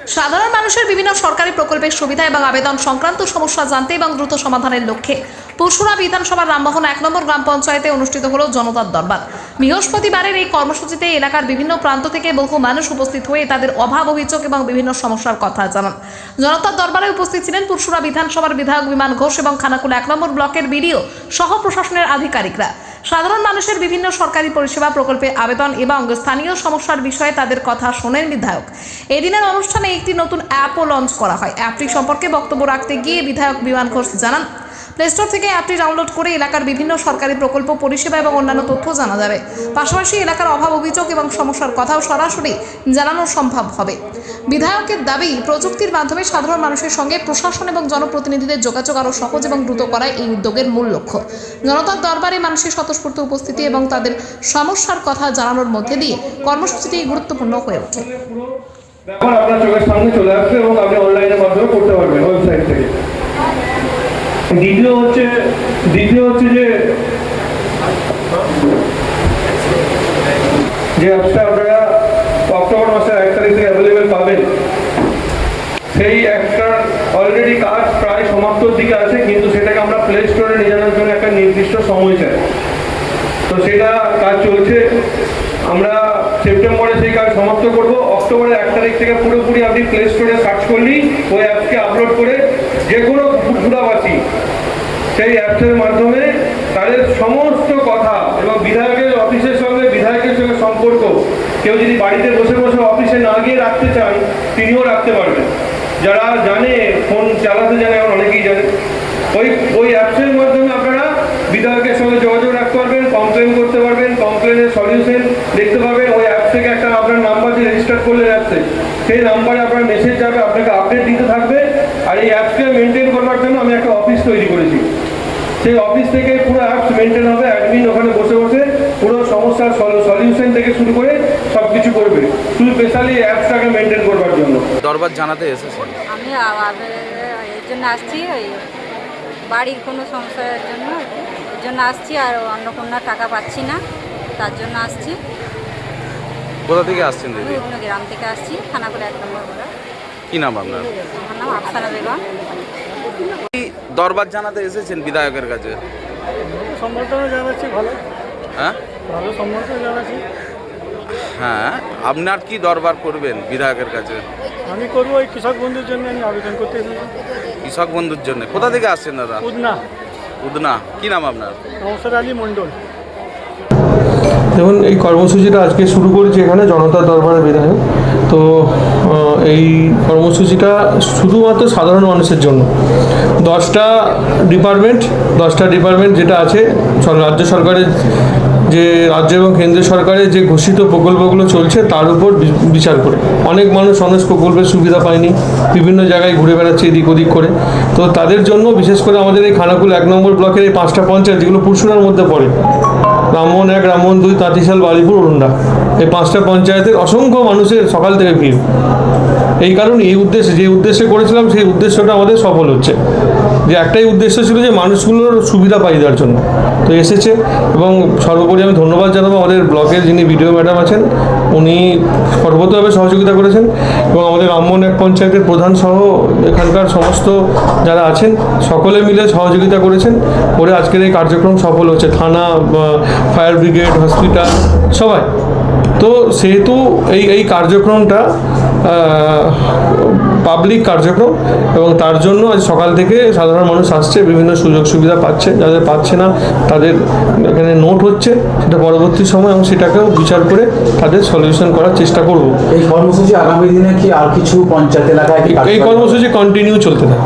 সাধারণ মানুষের বিভিন্ন সরকারি প্রকল্পের সুবিধা এবং আবেদন সংক্রান্ত সমস্যা জানতে এবং দ্রুত সমাধানের লক্ষ্যে পরশুরা বিধানসভার রামমোহন 1 নম্বর গ্রাম পঞ্চায়েতে অনুষ্ঠিত হলো জনতার দরবার। বৃহস্পতিবারের এই কর্মসূচিতে এলাকার বিভিন্ন প্রান্ত থেকে বহু মানুষ উপস্থিত হয়ে তাদের অভাব অভিযোগ এবং বিভিন্ন সমস্যার কথা জানান। জনতার দরবারে উপস্থিত ছিলেন পরশুরা বিধানসভার বিধায়ক বিমান ঘোষ এবং খানাকুলা 1 নম্বর ব্লকের বিডিও সহ প্রশাসনের আধিকারিকরা। সাধারণ মানুষের বিভিন্ন সরকারি পরিষেবা প্রকল্পে আবেদন এবং স্থানীয় সমস্যার বিষয়ে তাদের কথা শোনেন বিধায়ক। এদিনের অনুষ্ঠানে একটি নতুন অ্যাপও লঞ্চ করা হয়। অ্যাপটি সম্পর্কে বক্তব্য রাখতে গিয়ে বিধায়ক বিমান ঘোষ জানান, প্লে স্টোর থেকে অ্যাপটি ডাউনলোড করে এলাকার বিভিন্ন সরকারি প্রকল্প পরিষেবা এবং অন্যান্য তথ্য জানা যাবে। পাশাপাশি এলাকার অভাব অভিযোগ এবং সমস্যার কথাও সরাসরি জানানো সম্ভব হবে। বিধায়কের দাবি, প্রযুক্তির মাধ্যমে সাধারণ মানুষের সঙ্গে প্রশাসন এবং জনপ্রতিনিধিদের যোগাযোগ আরও সহজ এবং দ্রুত করাই এই উদ্যোগের মূল লক্ষ্য। জনতার দরবারে মানুষের স্বতঃস্ফূর্ত উপস্থিতি এবং তাদের সমস্যার কথা জানানোর মধ্যে দিয়ে কর্মসূচিটি গুরুত্বপূর্ণ হয়ে ওঠে। এখন আপনার চোখের সামনে চলে আসবে এবং আপনি অনলাইনের মাধ্যমে করতে পারবেন ওয়েবসাইট থেকে। দ্বিতীয় হচ্ছে যে অ্যাপসটা আপনারা অক্টোবর মাসের 1 তারিখ থেকে অ্যাভেলেবেল পাবেন, সেই অ্যাপটার অলরেডি কাজ প্রায় সমাপ্তর দিকে আছে, কিন্তু সেটাকে আমরা প্লে স্টোরে নিয়ে যাওয়ার জন্য একটা নির্দিষ্ট সময় চাই। তো সেটা কাজ চলছে, আমরা সেপ্টেম্বরে সেই কাজ সমাপ্ত করব। অক্টোবরের 1 তারিখ থেকে পুরোপুরি আপনি প্লে স্টোরে সার্চ করলেই ওই অ্যাপকে আপলোড করে যে কোনো পুরপুরাবাসী সেই অ্যাপসের মাধ্যমে তাদের সমস্ত কথা এবং বিধায়কের সঙ্গে সম্পর্ক, কেউ যদি বাড়িতে বসে বসে অফিসে না গিয়ে রাখতে চান, তিনিও রাখতে পারবেন। যারা জানে, ফোন চালাতে জানে, এখন অনেকেই জানে, ওই অ্যাপসের মাধ্যমে আপনারা বিধায়কের সঙ্গে যোগাযোগ রাখতে পারবেন, কমপ্লেন করতে পারবেন, কমপ্লেনের সলিউশন দেখতে পাবেন। ওই অ্যাপ থেকে একটা আপনার নাম্বার দিয়ে রেজিস্টার করলে অ্যাপসে, সেই নাম্বারে আপনার মেসেজ যাবে, আপনাকে আপডেট দিতে থাকবে। আর এই অ্যাপসকে মেনটেন করবার জন্য আমি একটা অফিস তৈরি করেছি। সেই অফিস থেকে পুরো অ্যাপস মেনটেন হবে, অ্যাডমিন ওখানে বসে বসে পুরো সমস্যার সলিউশন থেকে শুরু করে সব কিছু করবে, শুধু স্পেশালি অ্যাপসটাকে মেনটেন করবার জন্য। দরবার জানাতে এসেছেন? আমি এর জন্য আসছি, ওই বাড়ির কোনো সমস্যার জন্য এর জন্য আসছি। আর অন্য কোনো টাকা পাচ্ছি না, তার জন্য আসছি। কোথা থেকে আসছেন দিদি? অন্য গ্রাম থেকে আসছি, খানাকুলা 1 নম্বর বলা। কি নাম আপনার? আমার নাম আফসানা বেগম। দরবার জানাতে এসেছেন বিধায়কের কাছে? সম্বর্ধনা জানাচ্ছি, ভালো হ্যাঁ ভালো সম্বর্ধনা জানাচ্ছি। হ্যাঁ, আপনার কি দরবার করবেন বিধায়কের কাছে? আমি করবো ওই কৃষক বন্ধুর জন্য, আমি আবেদন করতে এসেছি। কৃষক বন্ধুর জন্য? কোথা থেকে আসছেন দাদা? উদনা। উদনা। কি নাম আপনার? নওশাদ আলী মণ্ডল। দেখুন, এই কর্মসূচিটা আজকে শুরু করেছি এখানে জনতার দরবারে বিধায়ক। তো এই কর্মসূচিটা শুধুমাত্র সাধারণ মানুষের জন্য। 10টা ডিপার্টমেন্ট যেটা আছে রাজ্য সরকারের, যে রাজ্য এবং কেন্দ্রীয় সরকারের যে ঘোষিত প্রকল্পগুলো চলছে তার উপর বিচার করে অনেক মানুষ অনেক প্রকল্পের সুবিধা পায়নি, বিভিন্ন জায়গায় ঘুরে বেড়াচ্ছে এদিক ওদিক করে। তো তাদের জন্য বিশেষ করে আমাদের এই খানাকুলা 1 নম্বর ব্লকের এই 5টা পঞ্চায়েত, যেগুলো পরশুরার মধ্যে পড়ে, রামমোহন 1, রামমোহন 2, তাঁতিশাল, বালিপুর, ওরুন্ডা, এই 5টা পঞ্চায়েতের অসংখ্য মানুষের সকাল থেকে ভিড়। এই কারণে যে উদ্দেশ্যে করেছিলাম সেই উদ্দেশ্যটা আমাদের সফল হচ্ছে। যে একটাই উদ্দেশ্য ছিল যে মানুষগুলোর সুবিধা পাই দেওয়ার জন্য, তো এসেছে। এবং সর্বোপরি আমি ধন্যবাদ জানাবো আমাদের ব্লকের যিনি বিডিও ম্যাডাম আছেন, উনি সর্বতভাবে সহযোগিতা করেছেন, এবং আমাদের রামমোহন 1 পঞ্চায়েতের প্রধান সহ এখানকার সমস্ত যারা আছেন সকলে মিলে সহযোগিতা করেছেন, করে আজকের এই কার্যক্রম সফল হচ্ছে। থানা, ফায়ার ব্রিগেড, হসপিটাল, সবাই। তো সেহেতু এই কার্যক্রমটা পাবলিক কার্যক্রম, এবং তার জন্য আজ সকাল থেকে সাধারণ মানুষ আসছে, বিভিন্ন সুযোগ সুবিধা পাচ্ছে। যাদের পাচ্ছে না তাদের এখানে নোট হচ্ছে, সেটা পরবর্তী সময় এবং সেটাকেও বিচার করে তাদের সলিউশন করার চেষ্টা করব। এই কর্মসূচি আগামী দিনে কি আর কিছু পঞ্চায়েত এলাকায় এই কর্মসূচি কন্টিনিউ চলতে থাকে,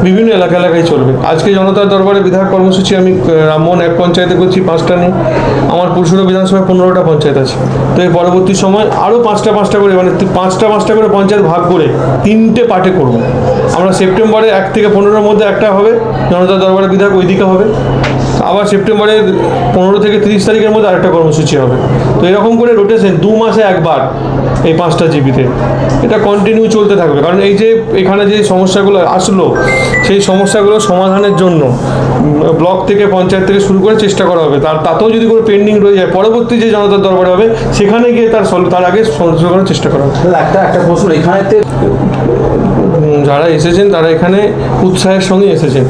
বিভিন্ন এলাকায় চলবে। আজকে জনতার দরবারে বিধায়ক কর্মসূচি আমি রামমোহন 1 পঞ্চায়েতে করছি, 5টা নেই। আমার পরশুরা বিধানসভায় 15টা পঞ্চায়েত আছে। তো এই পরবর্তী সময় আরও 5টা করে, মানে 5টা করে পঞ্চায়েত ভাগ করে 3টে পার্টে করব। আমরা সেপ্টেম্বরে 1 থেকে 15-র মধ্যে একটা হবে জনতার দরবারে বিধায়ক, ওইদিকে হবে। আবার সেপ্টেম্বরের 15 থেকে 30 তারিখের মধ্যে আরেকটা কর্মসূচি হবে। তো এরকম করে রোটেশন 2 মাসে একবার এই 5টা জিপিতে এটা কন্টিনিউ চলতে থাকবে। কারণ এই যে এখানে যে সমস্যাগুলো আসলো সেই সমস্যাগুলো সমাধানের জন্য ব্লক থেকে পঞ্চায়েত থেকে শুরু করে চেষ্টা করা হবে। তাতেও যদি কোনো পেন্ডিং রয়ে যায় পরবর্তী যে জনতার দরবারে হবে সেখানে গিয়ে তার আগে সলভ করার চেষ্টা করা হবে। একটা প্রশ্ন, এখানেতে যারা এসেছেন তারা এখানে উৎসাহের সঙ্গে এসেছেন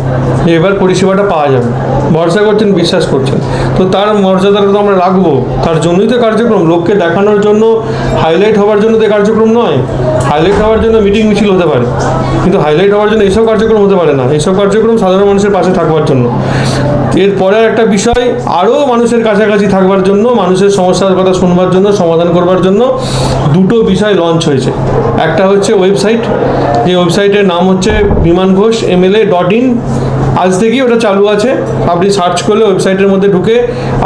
যে এবার পরিষেবাটা পাওয়া যাবে, ভরসা করছেন, বিশ্বাস করছেন। তো তার মর্যাদাটা তো আমরা রাখবো, তার জন্যই তো কার্যক্রম। লোককে দেখানোর জন্য, হাইলাইট হওয়ার জন্য তো কার্যক্রম নয়। হাইলাইট হওয়ার জন্য মিটিং মিছিল হতে পারে, কিন্তু হাইলাইট হওয়ার জন্য এইসব কার্যক্রম হতে পারে না। এইসব কার্যক্রম সাধারণ মানুষের পাশে থাকবার জন্য। এরপরে একটা বিষয়, আরও মানুষের কাছাকাছি থাকবার জন্য, মানুষের সমস্যার কথা শুনবার জন্য, সমাধান করবার জন্য 2টো বিষয় লঞ্চ হয়েছে। একটা হচ্ছে ওয়েবসাইট, যে ওয়েবসাইটের নাম হচ্ছে bimanghosmla.in। আজ থেকেই ওটা চালু আছে। আপনি সার্চ করলে ওয়েবসাইটের মধ্যে ঢুকে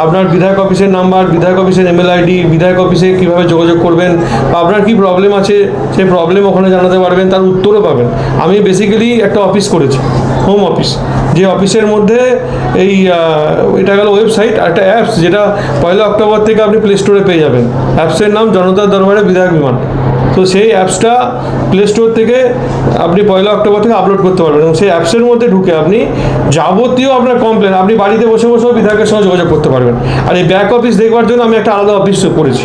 আপনার বিধায়ক অফিসের নাম্বার, বিধায়ক অফিসের ইমেল আইডি, বিধায়ক অফিসে কীভাবে যোগাযোগ করবেন বা আপনার কী প্রবলেম আছে সেই প্রবলেম ওখানে জানাতে পারবেন, তার উত্তরও পাবেন। আমি বেসিক্যালি একটা অফিস করেছি, হোম অফিস, যে অফিসের মধ্যে এটা গেল ওয়েবসাইট। আর একটা অ্যাপস যেটা 1 অক্টোবর থেকে আপনি প্লে স্টোরে পেয়ে যাবেন। অ্যাপসের নাম জনতার দরবারে বিধায়ক বিমান। তো সেই অ্যাপসটা প্লে স্টোর থেকে আপনি 1 অক্টোবর থেকে আপলোড করতে পারবেন এবং সেই অ্যাপসের মধ্যে ঢুকে আপনি যাবতীয় আপনার কমপ্লেন আপনি বাড়িতে বসে বসেও বিধায়কের সঙ্গে যোগাযোগ করতে পারবেন। আর এই ব্যাক অফিস দেখবার জন্য আমি একটা আলাদা অফিস করেছি।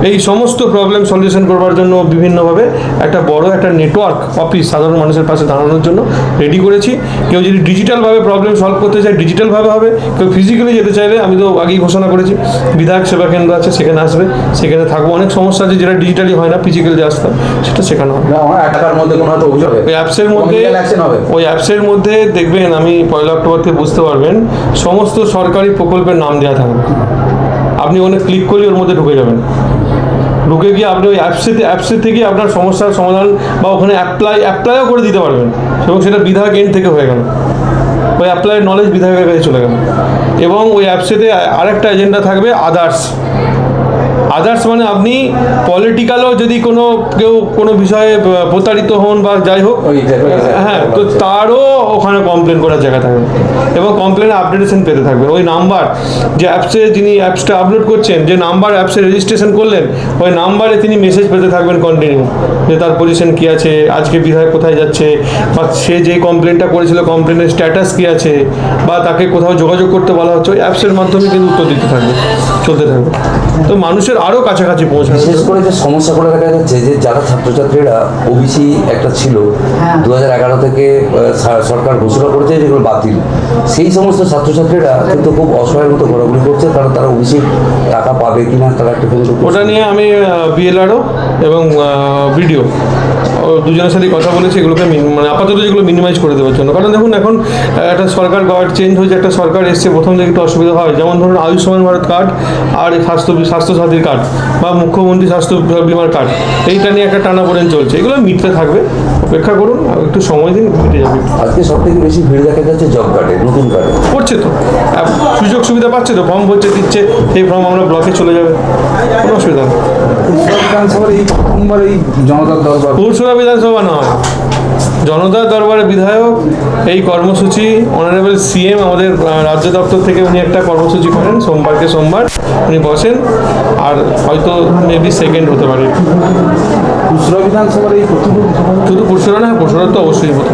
এই সমস্ত প্রবলেম সলিউশন করবার জন্য বিভিন্নভাবে একটা বড় একটা নেটওয়ার্ক অফিস সাধারণ মানুষের পাশে দাঁড়ানোর জন্য রেডি করেছি। কেউ যদি ডিজিটালভাবে প্রবলেম সলভ করতে চায় ডিজিটালভাবে হবে, কেউ ফিজিক্যালি যেতে চাইলে আমি তো আগেই ঘোষণা করেছি বিধায়ক সেবা কেন্দ্র আছে, সেখানে আসবে, সেখানে থাকবো। অনেক সমস্যা আছে যেটা ডিজিটালি হয় না, ফিজিক্যাল যে আসতাম সেটা শেখানো হবে। টাকার মধ্যে কোনো হয়তো অভিযোগ ওই অ্যাপসের মধ্যে দেখবেন, আমি 1 অক্টোবর থেকে বুঝতে পারবেন সমস্ত সরকারি প্রকল্পের নাম দেওয়া থাকবে। আপনি ওখানে ক্লিক করলে ওর মধ্যে ঢুকে যাবেন। ঢুকে গিয়ে আপনি ওই অ্যাপসের থেকে আপনার সমস্যার সমাধান বা ওখানে অ্যাপ্লাইও করে দিতে পারবেন এবং সেটা বিধায়ক এন্ড থেকে হয়ে গেল। ওই অ্যাপ্লাইয়ের নলেজ বিধায়কের কাছে চলে গেল। এবং ওই অ্যাপসেতে আরেকটা এজেন্ডা থাকবে আদার্স মানে আপনি পলিটিক্যালও যদি কেউ কোনো বিষয়ে প্রতারিত হন বা যাই হোক, হ্যাঁ, তো তারও ওখানে কমপ্লেন করার জায়গা থাকবে এবং কমপ্লেনে আপডেটেশন পেতে থাকবেন। ওই নাম্বার যে অ্যাপসে যিনি অ্যাপসটা আপলোড করছেন, যে নাম্বার অ্যাপসে রেজিস্ট্রেশন করলেন, ওই নাম্বারে তিনি মেসেজ পেতে থাকবেন কন্টিনিউ, যে তার পজিশন কী আছে, আজকে বিধায়ক কোথায় যাচ্ছে, বা সে যে কমপ্লেনটা করেছিল কমপ্লেনের স্ট্যাটাস কী আছে, বা তাকে কোথাও যোগাযোগ করতে বলা হচ্ছে, ওই অ্যাপসের মাধ্যমে কিন্তু উত্তর দিতে থাকবে, চলতে থাকবে। তো মানুষের আরও কাছাকাছি পৌঁছানো। বিশেষ করে যে সমস্যা করে দেখা যাচ্ছে যে যারা ছাত্রছাত্রীরা ওবিসি একটা ছিল 2011 থেকে সরকার ঘোষণা করেছে যেগুলো বাতিল, সেই সমস্ত ছাত্রছাত্রীরা কিন্তু খুব অসহায়ের মতো ঘোরাঘুরি করছে, কারণ তারা ওবিসির টাকা পাবে কিনা তারা একটা কিন্তু ওটা নিয়ে আমি বিএলআরও এবং বিডিও দুজনের সাথে কথা বলেছি এগুলোকে মানে আপাতত যেগুলো মিনিমাইজ করে দেওয়ার জন্য। কারণ দেখুন এখন একটা সরকার চেঞ্জ হয়েছে, একটা সরকার এসছে, প্রথম দিকে একটু অসুবিধা হয়। যেমন ধরুন আয়ুষ্মান ভারত কার্ড আর স্বাস্থ্যসাথীর কার্ড বা মুখ্যমন্ত্রী স্বাস্থ্য বিমার কার্ড, এইটা নিয়ে একটা টানাপোড়েন চলছে। এগুলো মিটতে থাকবে, অপেক্ষা করুন, একটু সময় দিন, মিটে যাবে। আজকে সব থেকে বেশি ভিড় দেখা যাচ্ছে জব কার্ডে, নতুন কার্ডে করছে তো, সুযোগ সুবিধা পাচ্ছে তো, ফর্ম ভরছে, দিচ্ছে, সেই ফর্ম আমরা ব্লকে চলে যাবে, কোনো অসুবিধা নেই। পুরসভা বিধানসভা নয়, জনতার দরবারে বিধায়ক এই কর্মসূচি অনারেবল সিএম আমাদের রাজ্য দপ্তর থেকে উনি একটা কর্মসূচি করেন, সোমবারকে সোমবার উনি বসেন, আর হয়তো মেবি সেকেন্ড হতে পারে। খুচরা বিধানসভার এই শুধু পুরসভা না, পুরসভা তো অবশ্যই হতো।